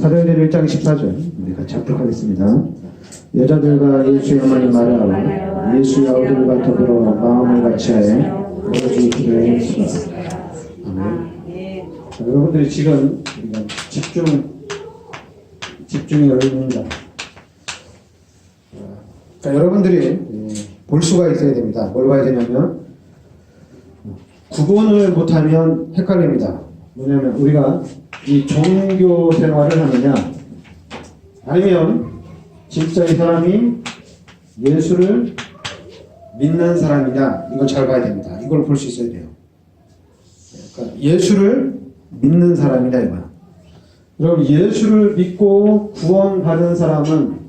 사도행전 1장 14절 우리 같이 합독하겠습니다. 여자들과 예수의 어머니 마리아와 예수의 아우들과 더불어 마음을 같이하여 오로지 기도했으라. 아멘. 자, 여러분들이 지금 집중이 어렵습니다. 자, 여러분들이 볼 수가 있어야 됩니다. 뭘 봐야 되냐면 구분을 못하면 헷갈립니다. 뭐냐면 우리가 이 종교 생활을 하느냐 아니면 진짜 이 사람이 예수를 믿는 사람이냐 이걸 잘 봐야 됩니다. 이걸 볼 수 있어야 돼요. 그러니까 예수를 믿는 사람이냐 이거야. 여러분 예수를 믿고 구원받은 사람은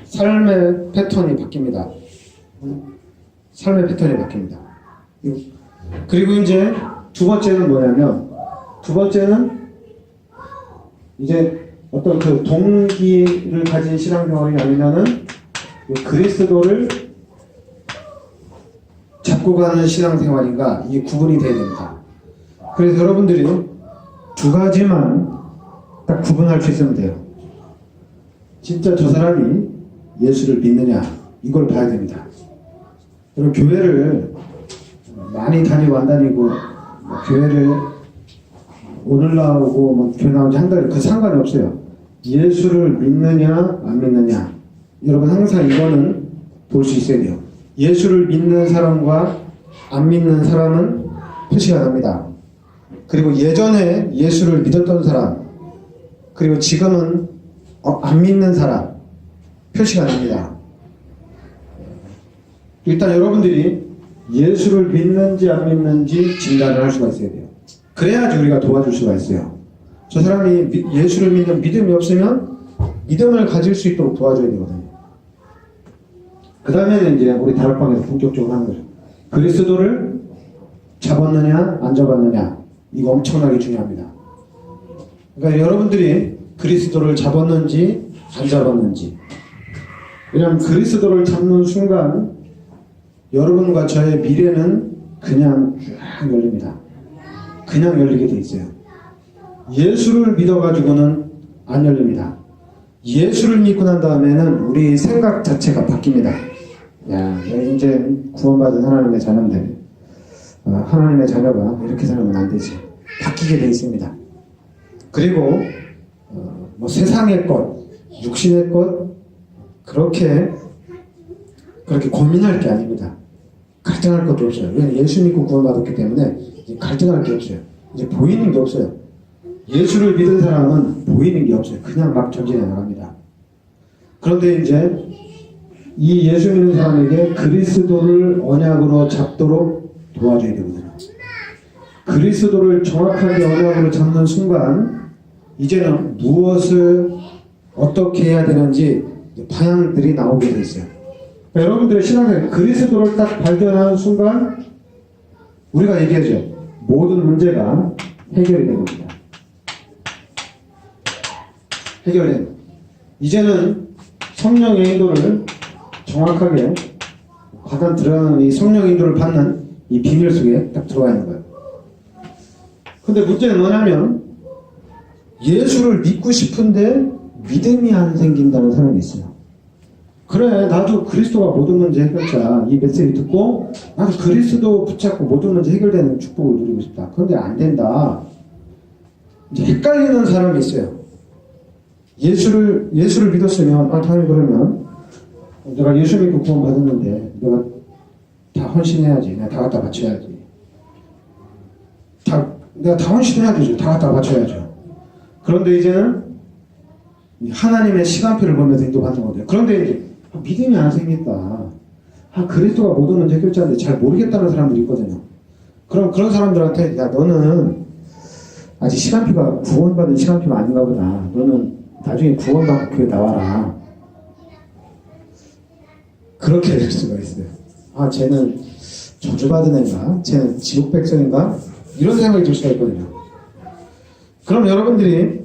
삶의 패턴이 바뀝니다. 삶의 패턴이 바뀝니다. 그리고 이제 두 번째는 뭐냐면 두 번째는 이제 어떤 그 동기를 가진 신앙생활이 아니면은 그리스도를 잡고 가는 신앙생활인가 이게 구분이 돼야 됩니다. 그래서 여러분들이 두 가지만 딱 구분할 수 있으면 돼요. 진짜 저 사람이 예수를 믿느냐 이걸 봐야 됩니다. 여러분 교회를 많이 다니고 안 다니고 교회를 오늘 나오고 교회 나온 지 한 달 그 상관이 없어요. 예수를 믿느냐 안 믿느냐 여러분 항상 이거는 볼 수 있어야 돼요. 예수를 믿는 사람과 안 믿는 사람은 표시가 납니다. 그리고 예전에 예수를 믿었던 사람 그리고 지금은 안 믿는 사람 표시가 납니다. 일단 여러분들이 예수를 믿는지 안 믿는지 진단을 할 수가 있어야 돼요. 그래야지 우리가 도와줄 수가 있어요. 저 사람이 예수를 믿는 믿음이 없으면 믿음을 가질 수 있도록 도와줘야 되거든요. 그 다음에는 이제 우리 다락방에서 본격적으로 하는 거죠. 그리스도를 잡았느냐 안 잡았느냐 이거 엄청나게 중요합니다. 그러니까 여러분들이 그리스도를 잡았는지 안 잡았는지 왜냐하면 그리스도를 잡는 순간 여러분과 저의 미래는 그냥 쫙 열립니다. 그냥 열리게 돼 있어요. 예수를 믿어가지고는 안 열립니다. 예수를 믿고 난 다음에는 우리 생각 자체가 바뀝니다. 야, 이제 구원받은 하나님의 자녀인데 하나님의 자녀가 이렇게 살면 안 되지. 바뀌게 돼 있습니다. 그리고 뭐 세상의 것, 육신의 것 그렇게 고민할 게 아닙니다. 갈등할 것도 없어요. 왜냐면 예수 믿고 구원받았기 때문에 이제 갈등할 게 없어요. 이제 보이는 게 없어요. 예수를 믿은 사람은 보이는 게 없어요. 그냥 막 전진해 나갑니다. 그런데 이제 이 예수 믿는 사람에게 그리스도를 언약으로 잡도록 도와줘야 되거든요. 그리스도를 정확하게 언약으로 잡는 순간 이제는 무엇을 어떻게 해야 되는지 방향들이 나오게 돼 있어요. 여러분들의 신앙생활 그리스도를 딱 발견하는 순간 우리가 얘기하죠. 모든 문제가 해결이 된 겁니다. 해결된. 이제는 성령의 인도를 정확하게 과연 들어가는 이 성령의 인도를 받는 이 비밀 속에 딱 들어가 있는 거예요. 근데 문제는 뭐냐면 예수를 믿고 싶은데 믿음이 안 생긴다는 사람이 있어요. 그래 나도 그리스도가 모든 문제 해결자 이 메시지 듣고 나도 그리스도 붙잡고 모든 문제 해결되는 축복을 누리고 싶다. 그런데 안 된다. 이제 헷갈리는 사람이 있어요. 예수를 믿었으면 당연히 그러면 내가 예수 믿고 구원 받았는데 내가 다 헌신해야지. 내가 다 갖다 바쳐야지. 내가 다 헌신해야 되죠. 다 갖다 바쳐야죠. 그런데 이제는 하나님의 시간표를 보면서 인도받는 거예요. 그런데 이제 믿음이 안 생겼다. 그리스도가 모든 문제 해결자인데 잘 모르겠다는 사람들이 있거든요. 그럼 그런 사람들한테 야 너는 아직 시간표가 구원받은 시간표가 아닌가 보다. 너는 나중에 구원받고 교회 나와라. 그렇게 될 수가 있어요. 쟤는 저주받은 애인가? 쟤는 지옥 백성인가? 이런 생각이 들 수가 있거든요. 그럼 여러분들이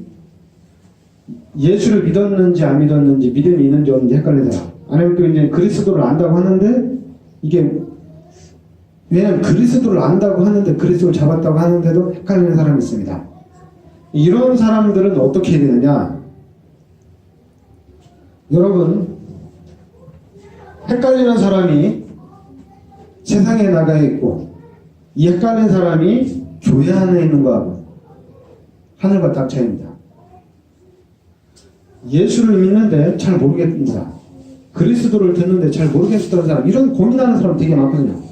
예수를 믿었는지 안 믿었는지 믿음이 있는지 없는지 헷갈리는 사람 아니면 또 이제 그리스도를 안다고 하는데 이게 왜냐면 그리스도를 안다고 하는데 그리스도를 잡았다고 하는데도 헷갈리는 사람이 있습니다. 이런 사람들은 어떻게 해야 되느냐? 여러분, 헷갈리는 사람이 세상에 나가 있고 이 헷갈리는 사람이 교회 안에 있는 거하고 하늘과 땅 차이입니다. 예수를 믿는데 잘 모르겠는 사람, 그리스도를 듣는데 잘 모르겠던 사람, 이런 고민하는 사람 되게 많거든요.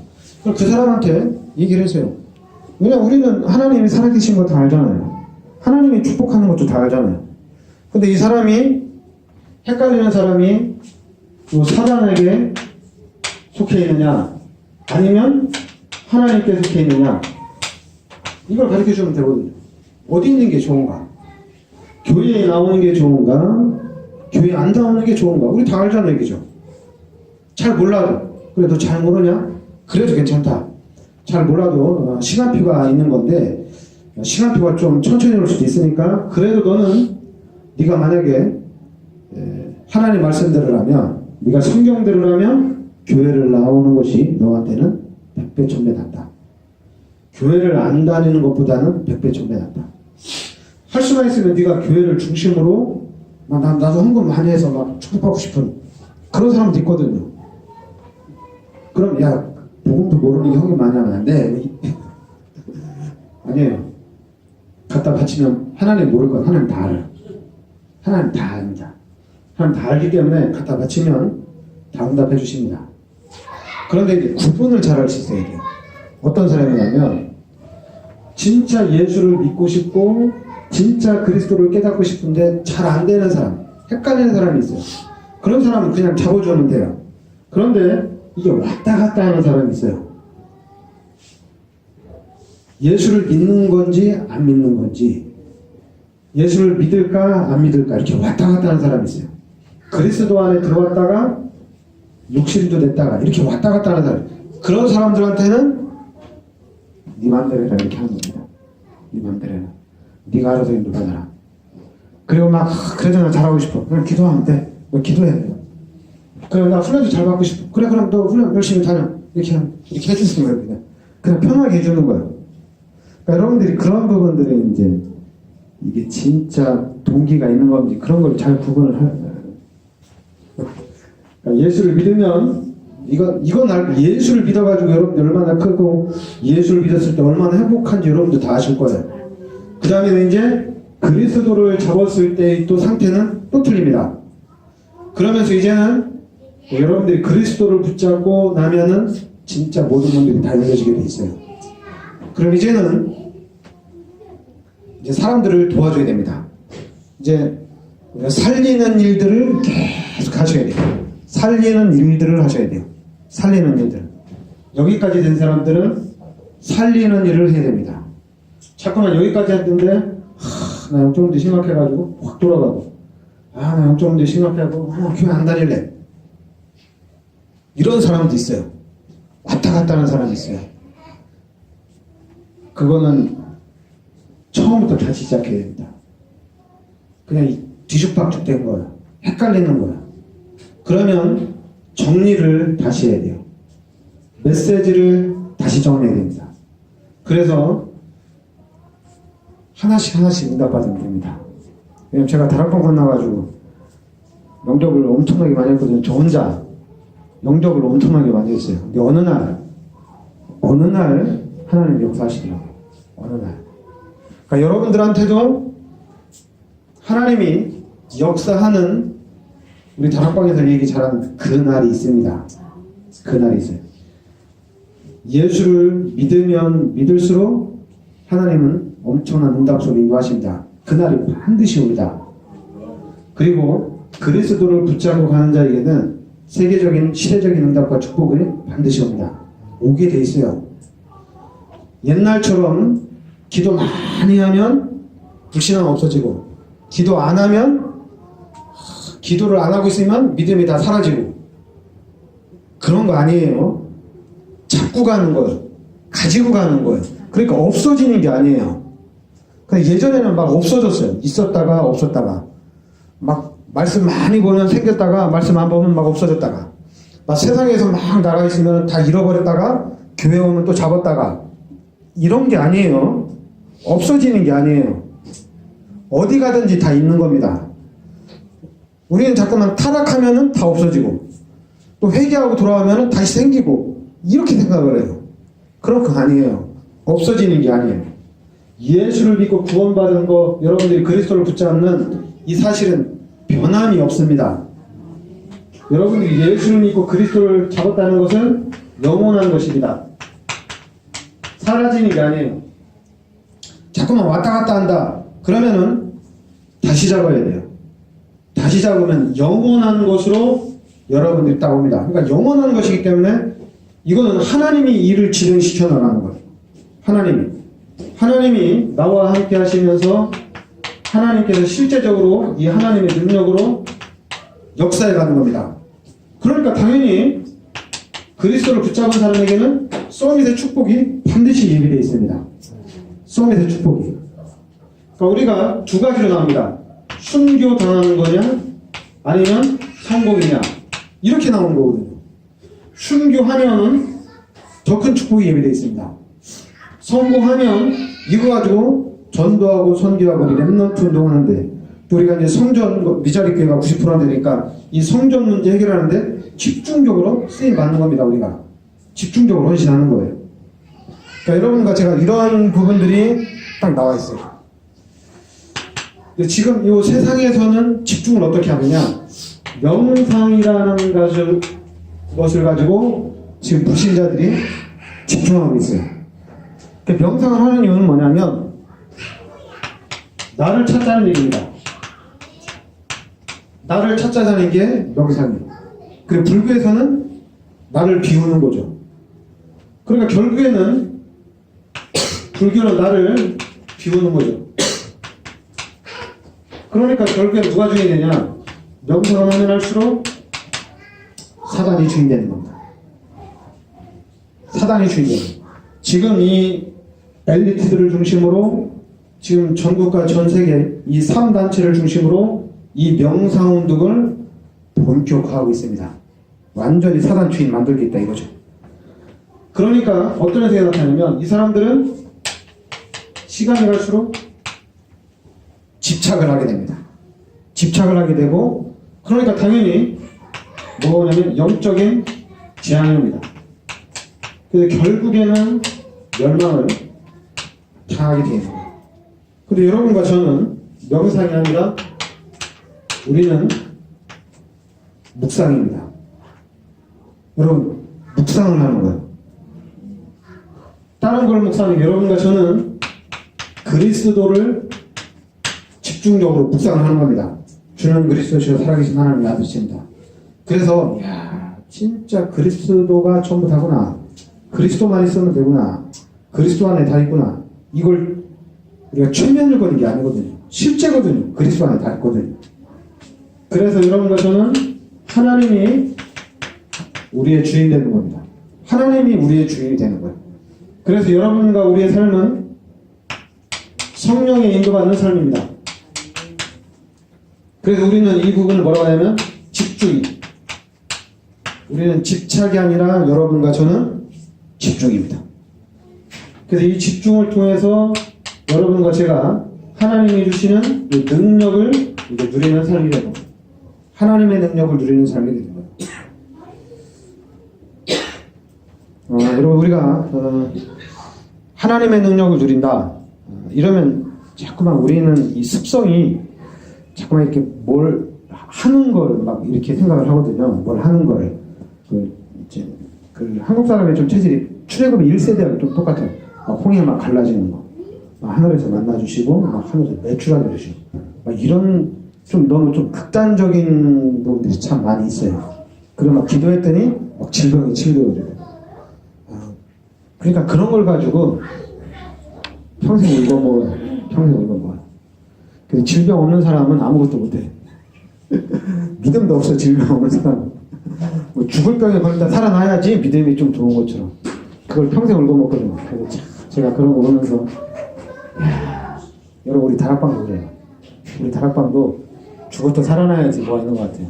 그 사람한테 얘기를 했어요. 왜냐면 우리는 하나님이 살아계신 거 다 알잖아요. 하나님이 축복하는 것도 다 알잖아요. 근데 이 사람이, 헷갈리는 사람이 사단에게 속해 있느냐 아니면 하나님께 속해 있느냐, 이걸 가르쳐 주면 되거든요. 어디 있는 게 좋은가? 교회에 나오는 게 좋은가? 교회 안 나오는 게 좋은가? 우리 다 알잖아요, 얘기죠. 잘 몰라도, 그래도 잘 모르냐? 그래도 괜찮다. 잘 몰라도 시간표가 있는 건데, 시간표가 좀 천천히 올 수도 있으니까, 그래도 너는 네가 만약에 하나님 말씀대로라면, 네가 성경대로라면 교회를 나오는 것이 너한테는 100배 1000배 낫다. 교회를 안 다니는 것보다는 100배 1000배 낫다. 할 수만 있으면 네가 교회를 중심으로 나도 헌금 많이 해서 막 축복받고 싶은 그런 사람도 있거든요. 그럼 야, 복음도 모르는 게 헌금 많이 하면 안 돼. 아니에요. 갖다 바치면 하나님 모를 건 하나님 다 알아요. 하나님 다 압니다. 하나님 다 알기 때문에 갖다 바치면 다 응답해 주십니다. 그런데 이제 구분을 잘 할 수 있어야 돼요. 어떤 사람이냐면 진짜 예수를 믿고 싶고 진짜 그리스도를 깨닫고 싶은데 잘 안 되는 사람, 헷갈리는 사람이 있어요. 그런 사람은 그냥 잡아주면 돼요. 그런데 이게 왔다 갔다 하는 사람이 있어요. 예수를 믿는 건지 안 믿는 건지, 예수를 믿을까 안 믿을까 이렇게 왔다 갔다 하는 사람이 있어요. 그리스도 안에 들어왔다가 욕심도 냈다가 이렇게 왔다 갔다 하는 사람, 그런 사람들한테는 네 맘대로 해라 이렇게 하는 겁니다. 네 맘대로 해라. 네가 알아서 인도받아라. 그리고 막 그래도 나 잘하고 싶어. 그럼 기도하면 돼. 너 기도해야 돼. 그래 나 훈련도 잘 받고 싶어. 그래 그럼 너 훈련 열심히 다녀. 이렇게 해주는 거예요. 그냥 편하게 해주는 거예요. 그러니까 여러분들이 그런 부분들이 이제 이게 진짜 동기가 있는 건지 그런 걸 잘 구분을 그러니까 예수를 믿으면 이건 알고, 예수를 믿어가지고 여러분들 얼마나 크고 예수를 믿었을 때 얼마나 행복한지 여러분들 다 아실 거예요. 그 다음에는 이제 그리스도를 잡았을 때 또 상태는 또 틀립니다. 그러면서 이제는 여러분들이 그리스도를 붙잡고 나면은 진짜 모든 분들이 다 열려지게 돼 있어요. 그럼 이제는 이제 사람들을 도와줘야 됩니다. 이제 살리는 일들을 계속 하셔야 돼요. 살리는 일들을 하셔야 돼요. 살리는 일들. 여기까지 된 사람들은 살리는 일을 해야 됩니다. 자꾸만 여기까지 했는데 나 영적 문제 심각해가지고 확 돌아가고, 나 영적 문제 심각해가지고 교회 안 다닐래. 이런 사람도 있어요. 왔다 갔다 하는 사람이 있어요. 그거는 처음부터 다시 시작해야 됩니다. 그냥 뒤죽박죽 된 거예요. 헷갈리는 거예요. 그러면 정리를 다시 해야 돼요. 메시지를 다시 정리해야 됩니다. 그래서 하나씩 응답받으면 됩니다. 왜냐면 제가 다락방 만나가지고 영접을 엄청나게 많이 했거든요. 저 혼자 영접을 엄청나게 많이 했어요. 근데 어느 날 하나님 역사하시더라고요. 어느 날. 그러니까 여러분들한테도 하나님이 역사하는, 우리 다락방에서 얘기 잘하는 그 날이 있습니다. 그 날이 있어요. 예수를 믿으면 믿을수록 하나님은 엄청난 응답으로 인도하십니다. 그날이 반드시 옵니다. 그리고 그리스도를 붙잡고 가는 자에게는 세계적인 시대적인 응답과 축복이 반드시 옵니다. 오게 돼 있어요. 옛날처럼 기도 많이 하면 불신앙 없어지고, 기도 안 하면, 기도를 안 하고 있으면 믿음이 다 사라지고, 그런 거 아니에요. 잡고 가는 거예요. 가지고 가는 거예요. 그러니까 없어지는 게 아니에요. 예전에는 막 없어졌어요. 있었다가 없었다가, 막 말씀 많이 보면 생겼다가 말씀 안 보면 막 없어졌다가, 막 세상에서 막 나가 있으면 다 잃어버렸다가 교회 오면 또 잡았다가, 이런 게 아니에요. 없어지는 게 아니에요. 어디 가든지 다 있는 겁니다. 우리는 자꾸만 타락하면은 다 없어지고 또 회개하고 돌아오면은 다시 생기고 이렇게 생각을 해요. 그런 거 아니에요. 없어지는 게 아니에요. 예수를 믿고 구원받은 거, 여러분들이 그리스도를 붙잡는 이 사실은 변함이 없습니다. 여러분들이 예수를 믿고 그리스도를 잡았다는 것은 영원한 것입니다. 사라지는 게 아니에요. 자꾸만 왔다 갔다 한다. 그러면은 다시 잡아야 돼요. 다시 잡으면 영원한 것으로 여러분들이 딱 옵니다. 그러니까 영원한 것이기 때문에 이거는 하나님이 일을 진행시켜 나가는 거예요. 하나님이 나와 함께 하시면서 하나님께서 실제적으로 이 하나님의 능력으로 역사해 가는 겁니다. 그러니까 당연히 그리스도를 붙잡은 사람에게는 소밋의 축복이 반드시 예비되어 있습니다. 소밋의 축복이. 그러니까 우리가 두 가지로 나옵니다. 순교 당하는 거냐 아니면 성공이냐 이렇게 나오는 거거든요. 순교하면은 더 큰 축복이 예비되어 있습니다. 성공하면 이거 가지고 전도하고 선교하고 랩넌트 운동하는데 또 우리가 이제 성전 미자리 교회가 90% 되니까 이 성전 문제 해결하는데 집중적으로 쓰임 받는 겁니다. 우리가 집중적으로 헌신하는 거예요. 그러니까 여러분과 제가 이러한 부분들이 딱 나와 있어요. 지금 이 세상에서는 집중을 어떻게 하느냐? 명상이라는 것을 가지고 지금 불신자들이 집중하고 있어요. 명상을 하는 이유는 뭐냐면 나를 찾자는 얘기입니다. 나를 찾자는 게 명상이에요. 그리고 불교에서는 나를 비우는 거죠. 그러니까 결국에는 불교는 나를 비우는 거죠. 그러니까 결국엔 누가 주인이 되냐? 명상을 하면 할수록 사단이 주인 되는 겁니다. 사단이 주인 되는 겁니다. 지금 이 엘리트들을 중심으로 지금 전국과 전 세계 이 3단체를 중심으로 이 명상운동을 본격화하고 있습니다. 완전히 사단 주인 만들겠다 이거죠. 그러니까 어떤 현상이 나타나면 이 사람들은 시간이 갈수록 집착을 하게 됩니다. 집착을 하게 되고 그러니까 당연히 뭐냐면 영적인 재앙이 옵니다. 그래서 결국에는 멸망을 당하게 됩니다. 근데 여러분과 저는 명상이 아니라 우리는 묵상입니다. 여러분 묵상을 하는 거예요. 다른 걸 묵상하는 여러분과 저는 그리스도를 집중적으로 묵상을 하는 겁니다. 주는 그리스도시요 살아계신 하나님의 아들이십니다. 그래서 야 진짜 그리스도가 전부 다구나. 그리스도만 있으면 되구나. 그리스도 안에 다 있구나. 이걸 우리가 최면을 거는 게 아니거든요. 실제거든요. 그리스도 안에 다 있거든요. 그래서 여러분과 저는 하나님이 우리의 주인 되는 겁니다. 하나님이 우리의 주인이 되는 거예요. 그래서 여러분과 우리의 삶은 성령의 인도받는 삶입니다. 그래서 우리는 이 부분을 뭐라고 하냐면 집중이. 우리는 집착이 아니라 여러분과 저는 집중입니다. 그래서 이 집중을 통해서 여러분과 제가 하나님이 주시는 이 능력을 이제 누리는 삶이 되는 거예요. 하나님의 능력을 누리는 삶이 되는 거예요. 여러분 우리가 하나님의 능력을 누린다. 이러면 자꾸만 우리는 이 습성이 자꾸만 이렇게 뭘 하는 걸 막 이렇게 생각을 하거든요. 뭘 하는 거를. 한국 사람의 좀 체질이 출애굽의 1세대하고 좀 똑같아요. 홍해 막 갈라지는 거. 하늘에서 만나주시고, 하늘에서 매출하게 해주시고. 이런 좀 너무 좀 극단적인 부분들이 참 많이 있어요. 그리고 막 기도했더니 막 질병이 치료되고. 그러니까 그런 걸 가지고 평생 울고 뭐, 평생 울고 뭐. 질병 없는 사람은 아무것도 못해. 믿음도 없어, 질병 없는 사람은. 뭐 죽을 병에 걸린다 살아나야지 믿음이 좀 좋은 것처럼. 그걸 평생 울고 먹거든요. 그래서 제가 그런 거 보면서, 여러분, 우리 다락방도 그래요. 우리 다락방도 죽었다 살아나야지 뭐가 있는 것 같아요.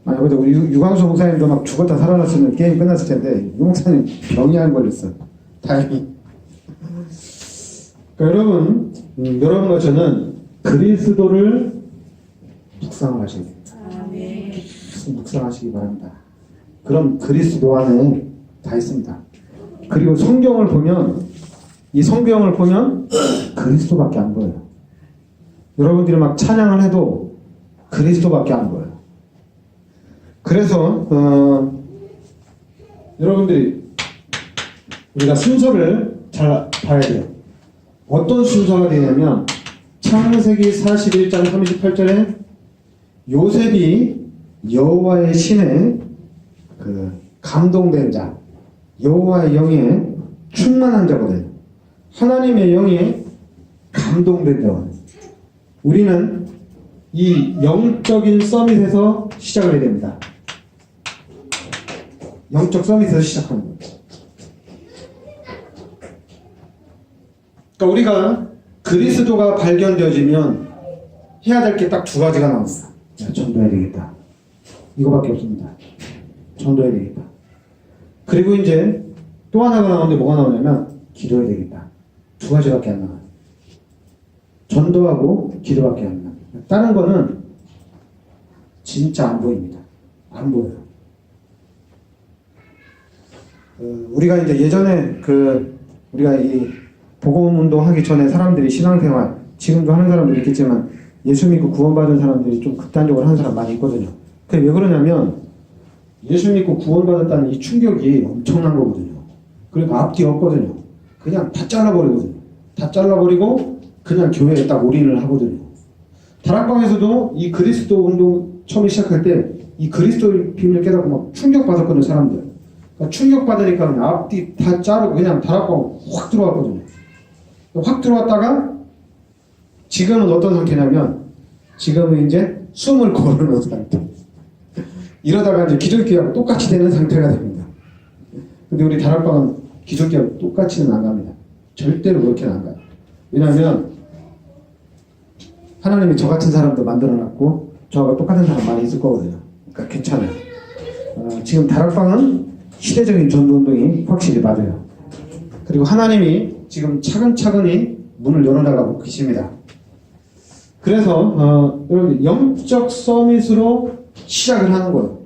근데 우리 유광수 목사님도 막 죽었다 살아났으면 게임이 끝났을 텐데, 유 목사님 병이 안 걸렸어. 다행히. 그러니까 여러분, 여러분과 저는 그리스도를 묵상하셔야 됩니다. 아멘. 묵상하시기 바랍니다. 그럼 그리스도 안에 다 있습니다. 그리고 성경을 보면 이 성경을 보면 그리스도밖에 안 보여요. 여러분들이 막 찬양을 해도 그리스도밖에 안 보여요. 그래서 여러분들이 우리가 순서를 잘 봐야 돼요. 어떤 순서가 되냐면 창세기 41장 38절에 요셉이 여호와의 신에 감동된 자, 여호와의 영에 충만한 자거든요. 하나님의 영에 감동된 자거든요. 우리는 이 영적인 서밋에서 시작을 해야 됩니다. 영적 서밋에서 시작하는 거예요. 그러니까 우리가 그리스도가 발견되어지면 해야 될 게 딱 두 가지가 나옵니다. 전도해야 되겠다. 이거밖에 없습니다. 전도해야 되겠다. 그리고 이제 또 하나가 나오는데 뭐가 나오냐면 기도해야 되겠다. 두 가지밖에 안 나와요. 전도하고 기도밖에 안 나와요. 다른 거는 진짜 안 보입니다. 안 보여요. 우리가 이제 예전에 우리가 이 복음 운동 하기 전에 사람들이 신앙생활, 지금도 하는 사람들이 있겠지만 예수 믿고 구원받은 사람들이 좀 극단적으로 하는 사람 많이 있거든요. 그게 왜 그러냐면 예수 믿고 구원받았다는 이 충격이 엄청난 거거든요. 그러니까 앞뒤 없거든요. 그냥 다 잘라버리거든요. 다 잘라버리고 그냥 교회에 딱 올인을 하거든요. 다락방에서도 이 그리스도 운동 처음에 시작할 때 이 그리스도의 비밀을 깨닫고 막 충격받았거든요, 사람들. 그러니까 충격받으니까 그냥 앞뒤 다 자르고 그냥 다락방 확 들어왔거든요. 확 들어왔다가 지금은 어떤 상태냐면 지금은 이제 숨을 고르는 상태. 이러다가 이제 기존교회하고 똑같이 되는 상태가 됩니다. 근데 우리 다락방은 기존교회하고 똑같이는 안 갑니다. 절대로 그렇게는 안 가요. 왜냐하면 하나님이 저 같은 사람도 만들어놨고 저하고 똑같은 사람 많이 있을 거거든요. 그러니까 괜찮아요. 지금 다락방은 시대적인 전도운동이 확실히 맞아요. 그리고 하나님이 지금 차근차근히 문을 열어나가고 계십니다. 그래서 여러분 영적 서밋으로 시작을 하는 거예요.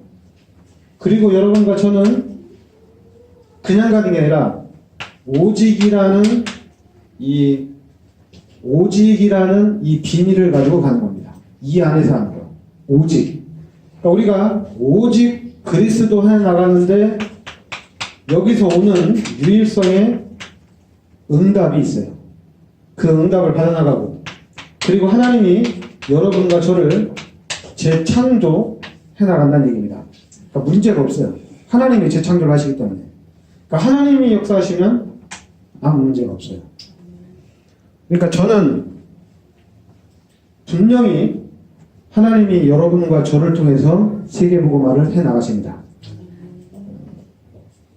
그리고 여러분과 저는 그냥 가는 게 아니라 오직이라는 이 비밀을 가지고 가는 겁니다. 이 안에서 하는 거예요. 오직. 그러니까 우리가 오직 그리스도 해 나가는데 여기서 오는 유일성의 응답이 있어요. 그 응답을 받아나가고 그리고 하나님이 여러분과 저를 재창조해 나간다는 얘기입니다. 그러니까 문제가 없어요. 하나님이 재창조를 하시기 때문에. 그러니까 하나님이 역사하시면 아무 문제가 없어요. 그러니까 저는 분명히 하나님이 여러분과 저를 통해서 세계복음화를 해 나가십니다.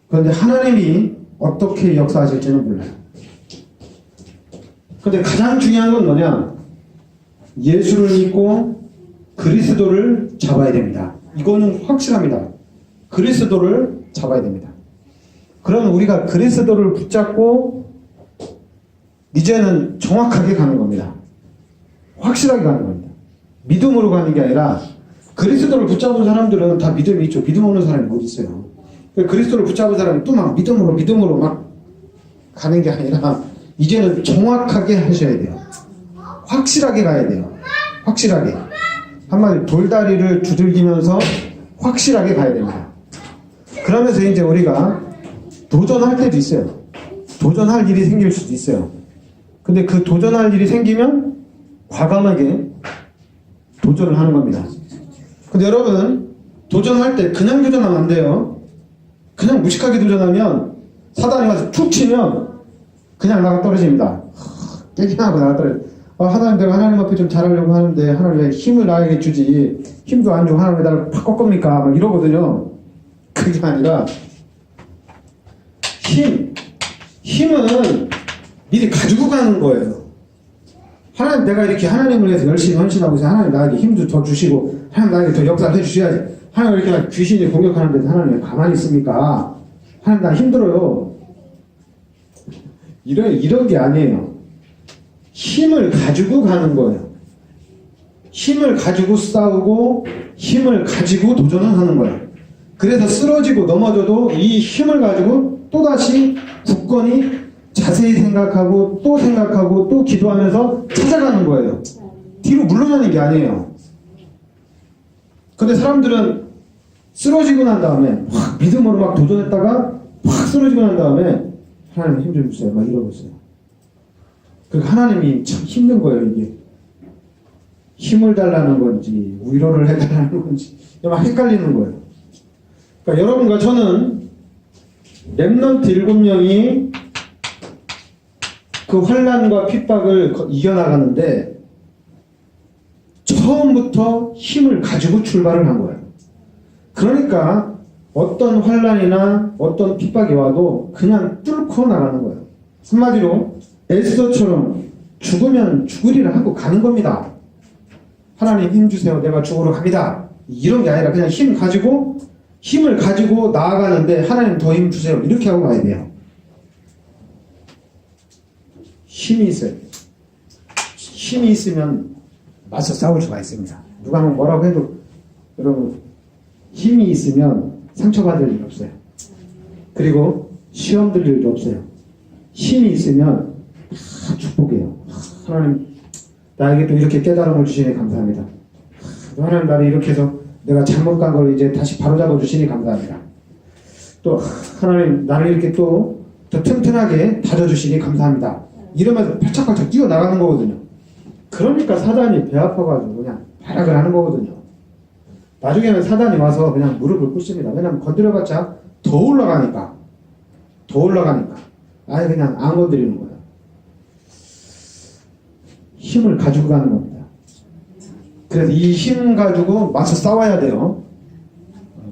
그런데 하나님이 어떻게 역사하실지는 몰라요. 그런데 가장 중요한 건 뭐냐? 예수를 믿고 그리스도를 잡아야 됩니다. 이거는 확실합니다. 그리스도를 잡아야 됩니다. 그럼 우리가 그리스도를 붙잡고 이제는 정확하게 가는 겁니다. 확실하게 가는 겁니다. 믿음으로 가는 게 아니라 그리스도를 붙잡은 사람들은 다 믿음이 있죠. 믿음 없는 사람이 어디 있어요. 그리스도를 붙잡은 사람이 또 막 믿음으로 막 가는 게 아니라 이제는 정확하게 하셔야 돼요. 확실하게 가야 돼요. 확실하게. 한마디로 돌다리를 두들기면서 확실하게 가야 됩니다. 그러면서 이제 우리가 도전할 때도 있어요. 도전할 일이 생길 수도 있어요. 근데 그 도전할 일이 생기면 과감하게 도전을 하는 겁니다. 근데 여러분 도전할 때 그냥 도전하면 안 돼요. 그냥 무식하게 도전하면 사단이 와서 툭 치면 그냥 나가 떨어집니다. 깨기하고 나가 떨어져요. 하나님 내가 하나님 앞에 좀 잘하려고 하는데 하나님 왜 힘을 나에게 주지 힘도 안 주고 하나님 왜 나를 팍 꺾습니까? 막 이러거든요. 그게 아니라 힘은 미리 가지고 가는 거예요. 하나님 내가 이렇게 하나님을 위해서 열심히 헌신하고 있어요. 하나님 나에게 힘도 더 주시고 하나님 나에게 더 역사를 해주셔야지. 하나님 이렇게 귀신이 공격하는데 하나님 왜 가만히 있습니까? 하나님 나 힘들어요. 이런 게 아니에요. 힘을 가지고 가는 거예요. 힘을 가지고 싸우고 힘을 가지고 도전을 하는 거야. 그래서 쓰러지고 넘어져도 이 힘을 가지고 또다시 굳건히 자세히 생각하고 또 기도하면서 찾아가는 거예요. 뒤로 물러나는 게 아니에요. 근데 사람들은 쓰러지고 난 다음에 확 믿음으로 막 도전했다가 확 쓰러지고 난 다음에 하나님 힘 좀 주세요. 막 이러고 있어요. 그러니까 하나님이 참 힘든 거예요, 이게. 힘을 달라는 건지 위로를 해달라는 건지 막 헷갈리는 거예요. 그러니까 여러분과 저는 렘넌트 7명이 그 환난과 핍박을 이겨나가는데 처음부터 힘을 가지고 출발을 한 거예요. 그러니까 어떤 환난이나 어떤 핍박이 와도 그냥 뚫고 나가는 거예요. 한마디로 에스더처럼 죽으면 죽으리라 하고 가는 겁니다. 하나님 힘 주세요. 내가 죽으러 갑니다. 이런 게 아니라 그냥 힘을 가지고 나아가는데 하나님 더 힘 주세요. 이렇게 하고 가야 돼요. 힘이 있어요. 힘이 있으면 맞서 싸울 수가 있습니다. 누가 뭐라고 해도 여러분 힘이 있으면 상처받을 일 없어요. 그리고 시험 들 일도 없어요. 힘이 있으면 다 축복이에요. 하나님 나에게 또 이렇게 깨달음을 주시니 감사합니다. 하나님 나를 이렇게 해서 내가 잘못 간 걸 이제 다시 바로잡아 주시니 감사합니다. 또 하나님 나를 이렇게 또 더 튼튼하게 다져주시니 감사합니다. 이러면서 팔짝팔짝 뛰어나가는 거거든요. 그러니까 사단이 배 아파가지고 그냥 발악을 하는 거거든요. 나중에는 사단이 와서 그냥 무릎을 꿇습니다. 왜냐면 건드려봤자 더 올라가니까 아예 그냥 안 건드리는 거예요. 힘을 가지고 가는 겁니다. 그래서 이 힘 가지고 맞서 싸워야 돼요.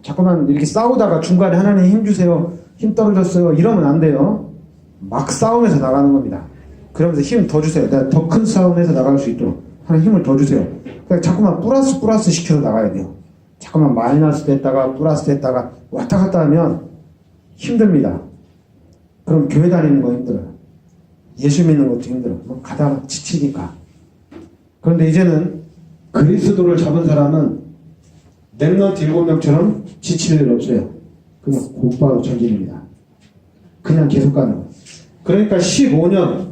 자꾸만 이렇게 싸우다가 중간에 하나님 힘 주세요, 힘 떨어졌어요 이러면 안 돼요. 막 싸움에서 나가는 겁니다. 그러면서 힘 더 주세요. 내가 더 큰 싸움에서 나갈 수 있도록 하나님 힘을 더 주세요. 그러니까 자꾸만 플러스 시켜서 나가야 돼요. 자꾸만 마이너스 됐다가 플러스 됐다가 왔다 갔다 하면 힘듭니다. 그럼 교회 다니는 거 힘들어요. 예수 믿는 것도 힘들어요. 뭐 가다가 지치니까. 그런데 이제는 그리스도를 잡은 사람은 렘넌트 7명처럼 지칠 일 없어요. 그냥 곧바로 전진입니다. 그냥 계속 가는 거예요. 그러니까 15년,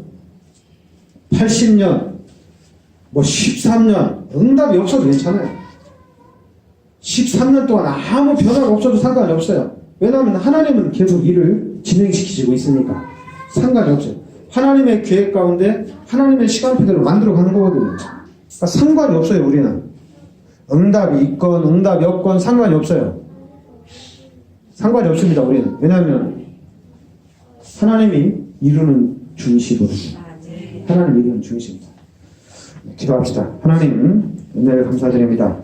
80년, 뭐 13년 응답이 없어도 괜찮아요. 13년 동안 아무 변화가 없어도 상관이 없어요. 왜냐하면 하나님은 계속 일을 진행시키시고 있으니까 상관이 없어요. 하나님의 계획 가운데 하나님의 시간표대로 만들어 가는 거거든요. 그러니까 상관이 없어요. 우리는 응답이 있건 응답이 없건 상관이 없어요. 상관이 없습니다. 우리는. 왜냐하면 하나님이 이루는 중이시거든요. 하나님 이루는 중이십니다. 기도합시다. 하나님 은혜를 감사드립니다.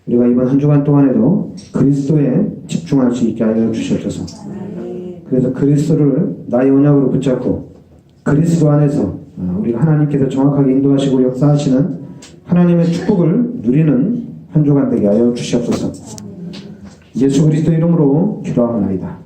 우리가 이번 한 주간 동안에도 그리스도에 집중할 수 있게 하여 주시옵소서. 그래서 그리스도를 나의 언약으로 붙잡고 그리스도 안에서 우리가 하나님께서 정확하게 인도하시고 역사하시는 하나님의 축복을 누리는 한 주간 되게 하여 주시옵소서. 예수 그리스도 이름으로 기도하옵나이다.